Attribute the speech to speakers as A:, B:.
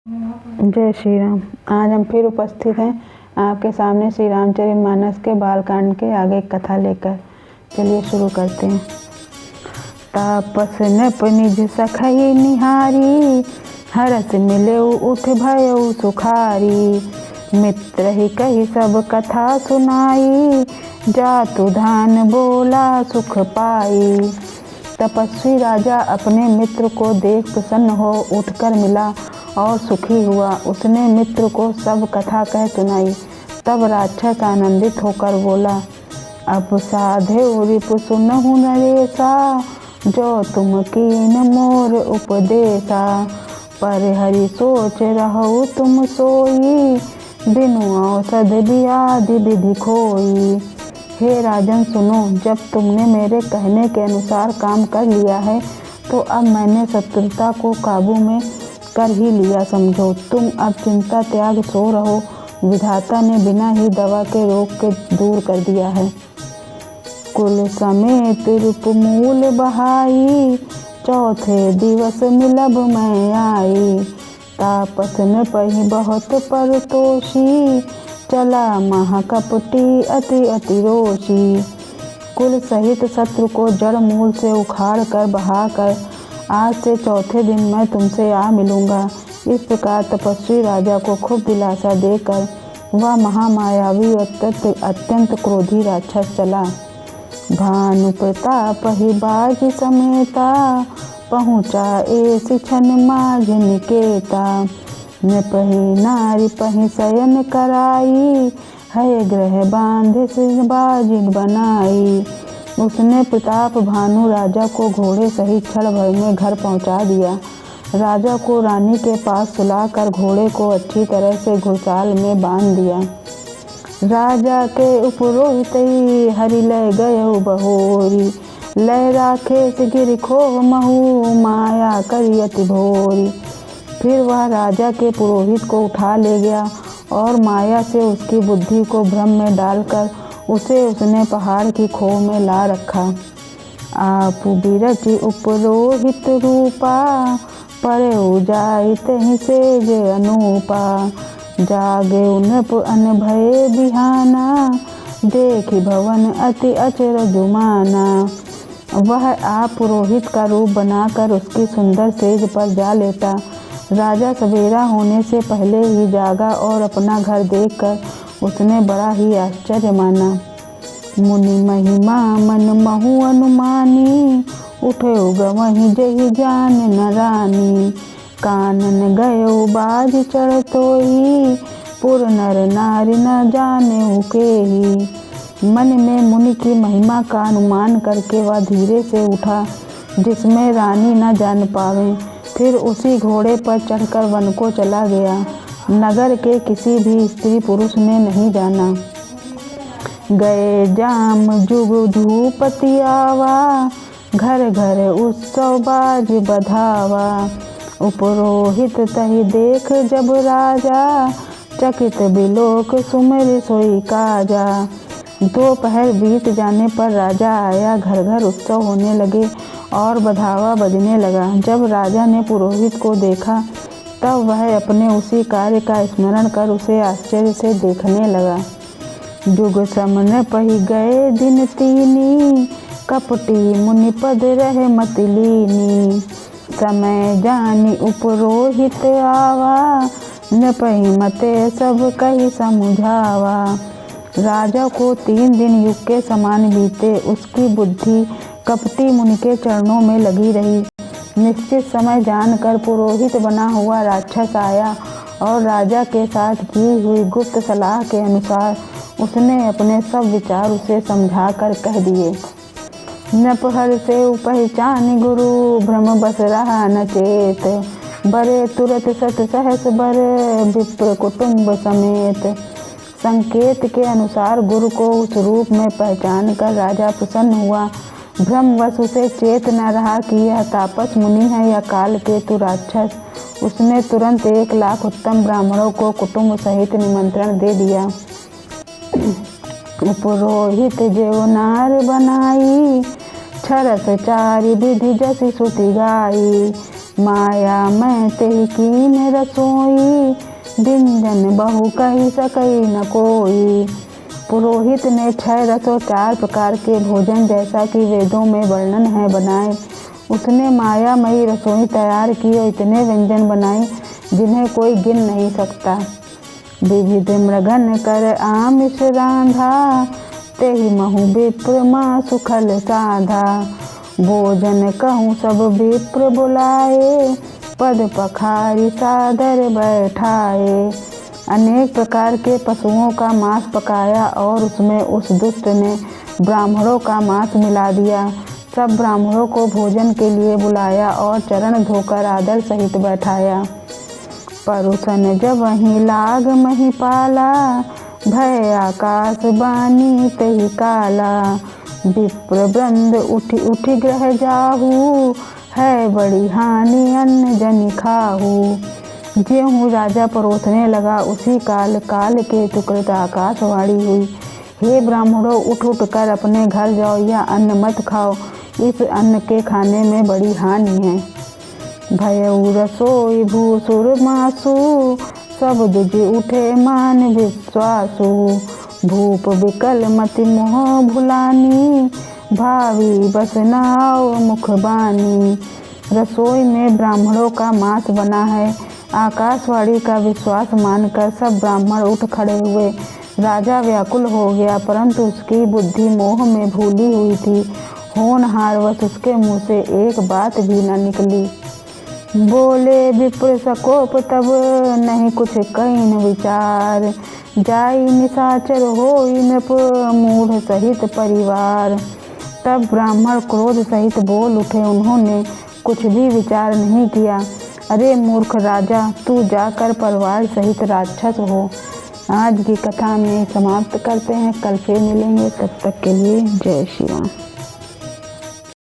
A: जय श्री राम। आज हम फिर उपस्थित हैं आपके सामने श्री रामचरितमानस के बालकांड के आगे कथा लेकर। चलिए शुरू करते हैं। तापस नृप निज सखई निहारी, हरस मिले उठ भयउ सुखारी। मित्र ही कही सब कथा सुनाई, जातु धान बोला सुख पाई। तपस्वी राजा अपने मित्र को देख प्रसन्न हो उठकर मिला और सुखी हुआ। उसने मित्र को सब कथा कह सुनाई। तब राक्षस आनंदित होकर बोला, अब साधे रिप सुनहु नरेसा, जो तुम कीन मोर उपदेशा। पर हरि सोच रहु तुम सोई, बिनु औषध व्याधि विधि खोई। हे राजन सुनो, जब तुमने मेरे कहने के अनुसार काम कर लिया है तो अब मैंने शत्रुता को काबू में कर ही लिया समझो। तुम अब चिंता त्याग सो रहो। विधाता ने बिना ही दवा के रोग के दूर कर दिया है। कुल समेत रूप मूल बहाई, चौथे दिवस मिलब मैं आई। तापस न पही बहुत परतोषी, चला महाकपटी अति अति रोषी। कुल सहित शत्रु को जड़ मूल से उखाड़ कर बहा कर आज से चौथे दिन मैं तुमसे आ मिलूंगा। इस प्रकार तपस्वी राजा को खूब दिलासा देकर वह महामायावी अत्यंत क्रोधी राक्षस चला। भानु प्रताप ही बाज समेता, पहुँचा ऐसी क्षण माझ निकेता। न पही नारी पही शयन कराई, है ग्रह बांधे सिर बाजिन बनाई। उसने प्रताप भानु राजा को घोड़े सहित क्षण भर में घर पहुंचा दिया। राजा को रानी के पास सुलाकर घोड़े को अच्छी तरह से घुड़साल में बांध दिया। राजा के उपरोहित हरि लय गए बहोरी, लय राखे से गिर खो महू, माया करी अति भोरी। फिर वह राजा के पुरोहित को उठा ले गया और माया से उसकी बुद्धि को भ्रम में डालकर उसे उसने पहाड़ की खोह में ला रखा। आप बिरचि उपरोहित रूपा, परे जाइत ही सेज अनूपा। जागे उनप अन भये बिहाना, देखी भवन अति अचरजु माना। वह आप पुरोहित का रूप बनाकर उसकी सुंदर सेज पर जा लेटा। राजा सवेरा होने से पहले ही जागा और अपना घर देखकर उसने बड़ा ही आश्चर्य माना। मुनि महिमा मन महु अनुमानी, उठे गवहीं जहि जान न रानी। कानन गयो बाज चढ़ तोई, पुर नर नारी न जाने उकेही। मन में मुनि की महिमा का अनुमान करके वह धीरे से उठा जिसमें रानी न जान पावे। फिर उसी घोड़े पर चढ़कर वन को चला गया। नगर के किसी भी स्त्री पुरुष ने नहीं जाना। गए जाम जुग धूपति आवा, घर घर उत्सव बाज बधावा। उपरोहित तहि देख जब राजा, चकित बिलोक सुमिर सोई काजा। दोपहर बीत जाने पर राजा आया। घर घर उत्सव होने लगे और बधावा बजने लगा। जब राजा ने पुरोहित को देखा तब वह अपने उसी कार्य का स्मरण कर उसे आश्चर्य से देखने लगा। जुग समन पही गए दिन तीनी, कपटी मुनि पद रहे मति लीनी। समय जानी उपरोहित आवा, न पही मते सब कही समुझावा। राजा को 3 दिन युग के समान बीते। उसकी बुद्धि कपटी मुनि के चरणों में लगी रही। निश्चित समय जानकर पुरोहित बना हुआ राक्षस आया और राजा के साथ की हुई गुप्त सलाह के अनुसार उसने अपने सब विचार उसे समझाकर कह दिए। नपहर से पहचान गुरु, भ्रम बस रहा न चेत। बरे तुरत सत सहस बर, विप्र कुटुंब समेत। संकेत के अनुसार गुरु को उस रूप में पहचान कर राजा प्रसन्न हुआ। भ्रमवश उसे चेत न रहा कि यह तापस मुनि है या काल केतु राक्षस। उसने तुरंत 1 लाख उत्तम ब्राह्मणों को कुटुंब सहित निमंत्रण दे दिया। पुरोहित जेव नार बनाई, छरस चारि विधि जसि श्रुति गाई। माया मैं तेहि कीन रसोई, व्यंजन बहु कही सकई न कोई। पुरोहित ने 6 रसों 4 प्रकार के भोजन जैसा कि वेदों में वर्णन है बनाए। उसने मायामयी रसोई तैयार की और इतने व्यंजन बनाए जिन्हें कोई गिन नहीं सकता। विविध मृगन कर आमिष रांधा, तेहि महु विप्र माँ सुखल साधा। भोजन कहूँ सब विप्र बुलाए, पद पखारी सादर बैठाए। अनेक प्रकार के पशुओं का मांस पकाया और उसमें उस दुष्ट ने ब्राह्मणों का मांस मिला दिया। सब ब्राह्मणों को भोजन के लिए बुलाया और चरण धोकर आदर सहित बैठाया। परुषन जब वहीं लाग मही पाला, भय आकाश बानी तही काला। विप्र वृंद उठी उठी ग्रह जाहू, है बड़ी हानि अन्न जनि खाहू। ज्यों राजा परोसने लगा उसी काल काल के तुकृत आकाशवाणी हुई, हे ब्राह्मणों उठ उठ कर अपने घर जाओ, यह अन्न मत खाओ, इस अन्न के खाने में बड़ी हानि है। भयउ रसोई भूसुर मासु, सब दुज उठे मान विश्वासु। भूप विकल मति मोह भुलानी, भावी बस नाव मुखबानी। रसोई में ब्राह्मणों का मांस बना है। आकाशवाणी का विश्वास मानकर सब ब्राह्मण उठ खड़े हुए। राजा व्याकुल हो गया, परंतु उसकी बुद्धि मोह में भूली हुई थी। होनहारवश उसके मुँह से एक बात भी न निकली। बोले विप्र सकोप तब, नहीं कुछ कहीं विचार। जाई निशाचर होई नृप, मूढ़ सहित परिवार। तब ब्राह्मण क्रोध सहित बोल उठे। उन्होंने कुछ भी विचार नहीं किया। अरे मूर्ख राजा, तू जाकर परिवार सहित राक्षस हो। आज की कथा में समाप्त करते हैं, कल फिर मिलेंगे। तब तक के लिए जय श्री राम।